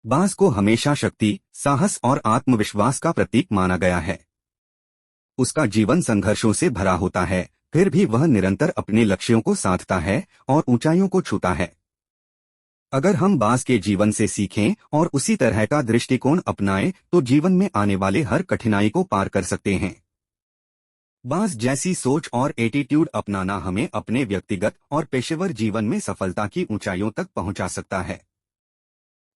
बाज को हमेशा शक्ति, साहस और आत्मविश्वास का प्रतीक माना गया है। उसका जीवन संघर्षों से भरा होता है, फिर भी वह निरंतर अपने लक्ष्यों को साधता है और ऊंचाइयों को छूता है। अगर हम बाज के जीवन से सीखें और उसी तरह का दृष्टिकोण अपनाएं तो जीवन में आने वाले हर कठिनाई को पार कर सकते हैं। बाज जैसी सोच और एटीट्यूड अपनाना हमें अपने व्यक्तिगत और पेशेवर जीवन में सफलता की ऊंचाइयों तक पहुंचा सकता है।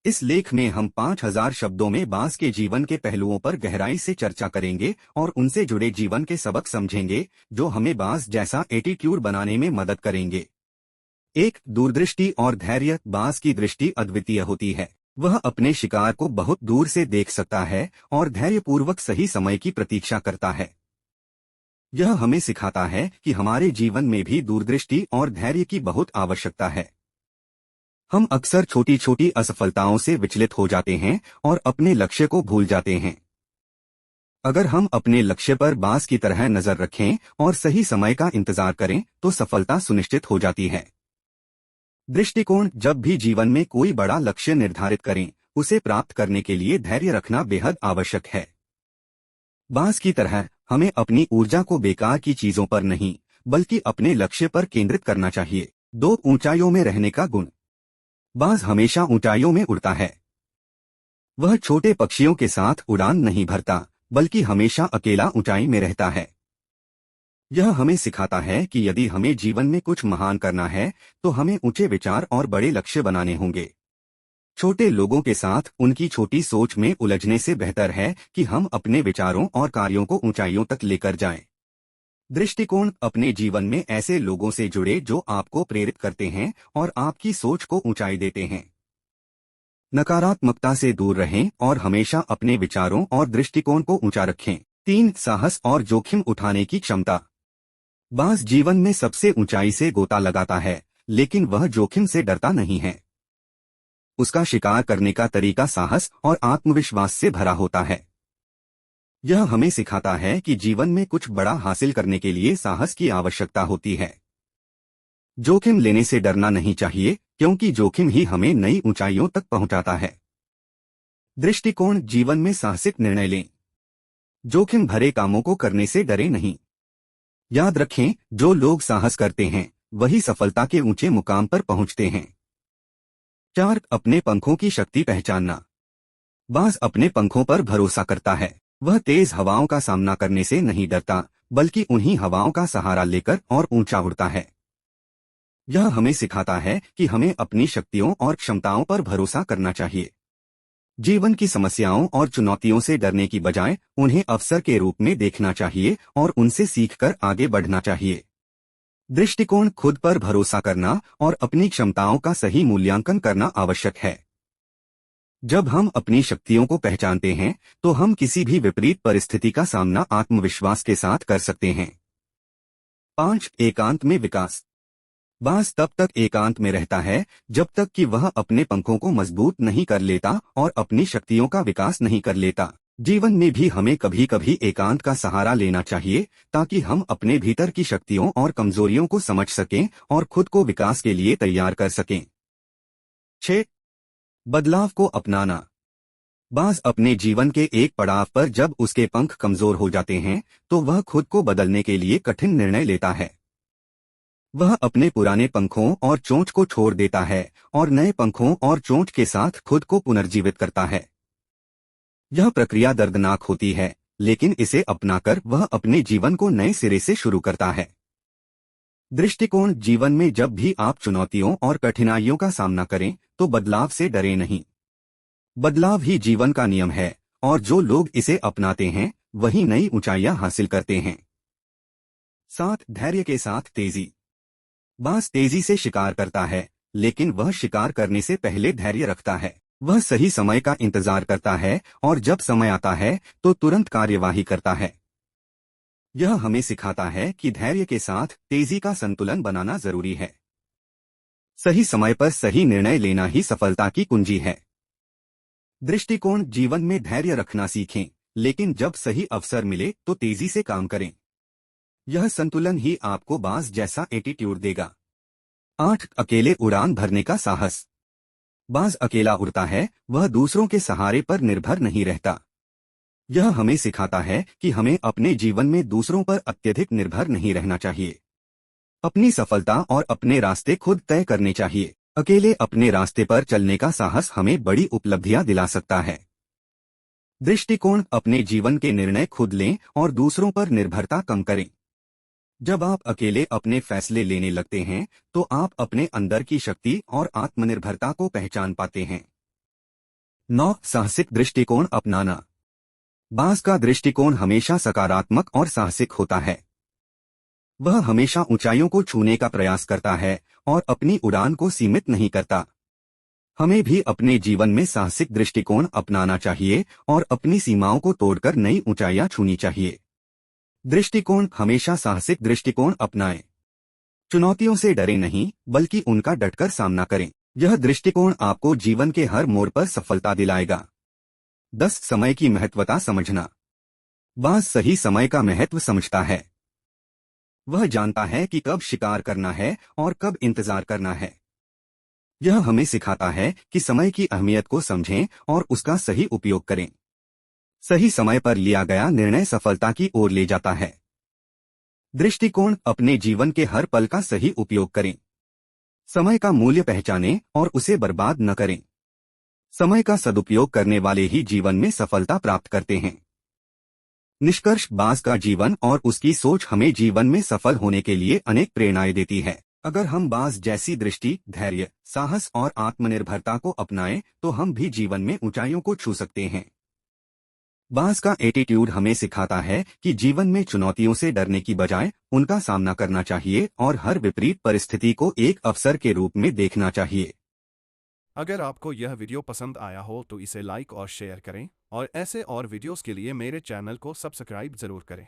इस लेख में हम 5000 शब्दों में बाज के जीवन के पहलुओं पर गहराई से चर्चा करेंगे और उनसे जुड़े जीवन के सबक समझेंगे जो हमें बाज जैसा एटीट्यूड बनाने में मदद करेंगे। 1. दूरदृष्टि और धैर्य। बाज की दृष्टि अद्वितीय होती है। वह अपने शिकार को बहुत दूर से देख सकता है और धैर्यपूर्वक सही समय की प्रतीक्षा करता है। यह हमें सिखाता है कि हमारे जीवन में भी दूरदृष्टि और धैर्य की बहुत आवश्यकता है। हम अक्सर छोटी छोटी असफलताओं से विचलित हो जाते हैं और अपने लक्ष्य को भूल जाते हैं। अगर हम अपने लक्ष्य पर बाज की तरह नजर रखें और सही समय का इंतजार करें तो सफलता सुनिश्चित हो जाती है। दृष्टिकोण। जब भी जीवन में कोई बड़ा लक्ष्य निर्धारित करें, उसे प्राप्त करने के लिए धैर्य रखना बेहद आवश्यक है। बाज की तरह हमें अपनी ऊर्जा को बेकार की चीजों पर नहीं, बल्कि अपने लक्ष्य पर केंद्रित करना चाहिए। 2. ऊंचाइयों में रहने का गुण। बाज हमेशा ऊंचाइयों में उड़ता है। वह छोटे पक्षियों के साथ उड़ान नहीं भरता, बल्कि हमेशा अकेला ऊंचाई में रहता है। यह हमें सिखाता है कि यदि हमें जीवन में कुछ महान करना है तो हमें ऊंचे विचार और बड़े लक्ष्य बनाने होंगे। छोटे लोगों के साथ उनकी छोटी सोच में उलझने से बेहतर है कि हम अपने विचारों और कार्यों को ऊंचाइयों तक लेकर जाएं। दृष्टिकोण। अपने जीवन में ऐसे लोगों से जुड़े जो आपको प्रेरित करते हैं और आपकी सोच को ऊंचाई देते हैं। नकारात्मकता से दूर रहें और हमेशा अपने विचारों और दृष्टिकोण को ऊंचा रखें। 3. साहस और जोखिम उठाने की क्षमता। बाज जीवन में सबसे ऊंचाई से गोता लगाता है, लेकिन वह जोखिम से डरता नहीं है। उसका शिकार करने का तरीका साहस और आत्मविश्वास से भरा होता है। यह हमें सिखाता है कि जीवन में कुछ बड़ा हासिल करने के लिए साहस की आवश्यकता होती है। जोखिम लेने से डरना नहीं चाहिए, क्योंकि जोखिम ही हमें नई ऊंचाइयों तक पहुंचाता है। दृष्टिकोण। जीवन में साहसिक निर्णय लें। जोखिम भरे कामों को करने से डरे नहीं। याद रखें, जो लोग साहस करते हैं वही सफलता के ऊंचे मुकाम पर पहुंचते हैं। 4. अपने पंखों की शक्ति पहचानना। बाज अपने पंखों पर भरोसा करता है। वह तेज हवाओं का सामना करने से नहीं डरता, बल्कि उन्हीं हवाओं का सहारा लेकर और ऊंचा उड़ता है। यह हमें सिखाता है कि हमें अपनी शक्तियों और क्षमताओं पर भरोसा करना चाहिए। जीवन की समस्याओं और चुनौतियों से डरने की बजाय उन्हें अवसर के रूप में देखना चाहिए और उनसे सीखकर आगे बढ़ना चाहिए। दृष्टिकोण। खुद पर भरोसा करना और अपनी क्षमताओं का सही मूल्यांकन करना आवश्यक है। जब हम अपनी शक्तियों को पहचानते हैं तो हम किसी भी विपरीत परिस्थिति का सामना आत्मविश्वास के साथ कर सकते हैं। 5. एकांत में विकास। बाज तब तक एकांत में रहता है जब तक कि वह अपने पंखों को मजबूत नहीं कर लेता और अपनी शक्तियों का विकास नहीं कर लेता। जीवन में भी हमें कभी कभी एकांत का सहारा लेना चाहिए ताकि हम अपने भीतर की शक्तियों और कमजोरियों को समझ सकें और खुद को विकास के लिए तैयार कर सकें। 6. बदलाव को अपनाना। बाज अपने जीवन के एक पड़ाव पर जब उसके पंख कमजोर हो जाते हैं तो वह खुद को बदलने के लिए कठिन निर्णय लेता है। वह अपने पुराने पंखों और चोंच को छोड़ देता है और नए पंखों और चोंच के साथ खुद को पुनर्जीवित करता है। यह प्रक्रिया दर्दनाक होती है, लेकिन इसे अपनाकर वह अपने जीवन को नए सिरे से शुरू करता है। दृष्टिकोण। जीवन में जब भी आप चुनौतियों और कठिनाइयों का सामना करें तो बदलाव से डरे नहीं। बदलाव ही जीवन का नियम है और जो लोग इसे अपनाते हैं वही नई ऊंचाइयां हासिल करते हैं। 7. धैर्य के साथ तेजी। बाज तेजी से शिकार करता है, लेकिन वह शिकार करने से पहले धैर्य रखता है। वह सही समय का इंतजार करता है और जब समय आता है तो तुरंत कार्यवाही करता है। यह हमें सिखाता है कि धैर्य के साथ तेजी का संतुलन बनाना जरूरी है। सही समय पर सही निर्णय लेना ही सफलता की कुंजी है। दृष्टिकोण। जीवन में धैर्य रखना सीखें, लेकिन जब सही अवसर मिले तो तेजी से काम करें। यह संतुलन ही आपको बाज जैसा एटीट्यूड देगा। 8. अकेले उड़ान भरने का साहस। बाज अकेला उड़ता है, वह दूसरों के सहारे पर निर्भर नहीं रहता। यह हमें सिखाता है कि हमें अपने जीवन में दूसरों पर अत्यधिक निर्भर नहीं रहना चाहिए। अपनी सफलता और अपने रास्ते खुद तय करने चाहिए। अकेले अपने रास्ते पर चलने का साहस हमें बड़ी उपलब्धियां दिला सकता है। दृष्टिकोण, अपने जीवन के निर्णय खुद लें और दूसरों पर निर्भरता कम करें। जब आप अकेले अपने फैसले लेने लगते हैं तो आप अपने अंदर की शक्ति और आत्मनिर्भरता को पहचान पाते हैं। 9. साहसिक दृष्टिकोण अपनाना। बाज का दृष्टिकोण हमेशा सकारात्मक और साहसिक होता है। वह हमेशा ऊंचाइयों को छूने का प्रयास करता है और अपनी उड़ान को सीमित नहीं करता। हमें भी अपने जीवन में साहसिक दृष्टिकोण अपनाना चाहिए और अपनी सीमाओं को तोड़कर नई ऊंचाइयां छूनी चाहिए। दृष्टिकोण, हमेशा साहसिक दृष्टिकोण अपनाएं। चुनौतियों से डरे नहीं, बल्कि उनका डटकर सामना करें। यह दृष्टिकोण आपको जीवन के हर मोड़ पर सफलता दिलाएगा। 10. समय की महत्वता समझना। बाज सही समय का महत्व समझता है। वह जानता है कि कब शिकार करना है और कब इंतजार करना है। यह हमें सिखाता है कि समय की अहमियत को समझें और उसका सही उपयोग करें। सही समय पर लिया गया निर्णय सफलता की ओर ले जाता है। दृष्टिकोण, अपने जीवन के हर पल का सही उपयोग करें। समय का मूल्य पहचानें और उसे बर्बाद न करें। समय का सदुपयोग करने वाले ही जीवन में सफलता प्राप्त करते हैं। निष्कर्ष, बाज का जीवन और उसकी सोच हमें जीवन में सफल होने के लिए अनेक प्रेरणाएं देती है। अगर हम बाज जैसी दृष्टि, धैर्य, साहस और आत्मनिर्भरता को अपनाएं तो हम भी जीवन में ऊंचाइयों को छू सकते हैं। बाज का एटीट्यूड हमें सिखाता है कि जीवन में चुनौतियों से डरने की बजाय उनका सामना करना चाहिए और हर विपरीत परिस्थिति को एक अवसर के रूप में देखना चाहिए। अगर आपको यह वीडियो पसंद आया हो तो इसे लाइक और शेयर करें और ऐसे और वीडियोस के लिए मेरे चैनल को सब्सक्राइब जरूर करें।